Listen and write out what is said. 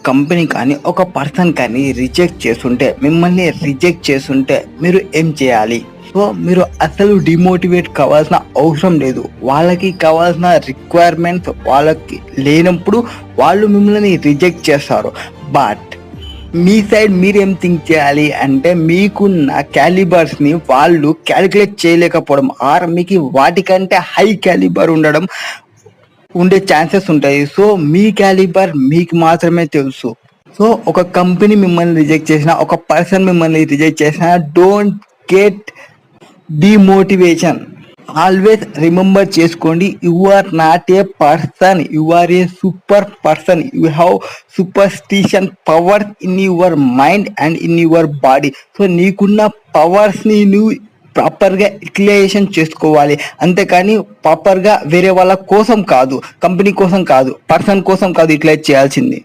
Company కానీ ఒక person కానీ మిమ్మల్ని రిజెక్ట్ చేస్తుంటే మీరు ఏం చేయాలి? సో మీరు అసలు డిమోటివేట్ కావాల్సిన అవసరం లేదు. వాళ్ళకి కావాల్సిన రిక్వైర్మెంట్స్ వాళ్ళకి లేనప్పుడు వాళ్ళు మిమ్మల్ని రిజెక్ట్ చేస్తారు. బట్ మీ సైడ్ మీరేం థింక్ చేయాలి అంటే, మీకున్న క్యాలిబర్స్ని వాళ్ళు క్యాలిక్యులేట్ చేయలేకపోవడం ఆర్ మీకు వాటికంటే హై క్యాలిబర్ ఉండే ఛాన్సెస్ ఉంటాయి. సో మీ క్యాలిబర్ మీకు మాత్రమే తెలుసు. సో ఒక కంపెనీ మిమ్మల్ని రిజెక్ట్ చేసిన, ఒక పర్సన్ మిమ్మల్ని రిజెక్ట్ చేసిన, don't get demotivation. Always remember చేసుకోండి, you are not a person, you are a super person. You have superstition powers in your mind and in your body. So నీకున్న పవర్స్ని నువ్వు ప్రాపర్గా యూటిలైజేషన్ చేసుకోవాలి. అంతేకాని ప్రాపర్గా వేరే వాళ్ళ కోసం కాదు, కంపెనీ కోసం కాదు, పర్సన్ కోసం కాదు యూటిలైజ్ చేయాల్సింది.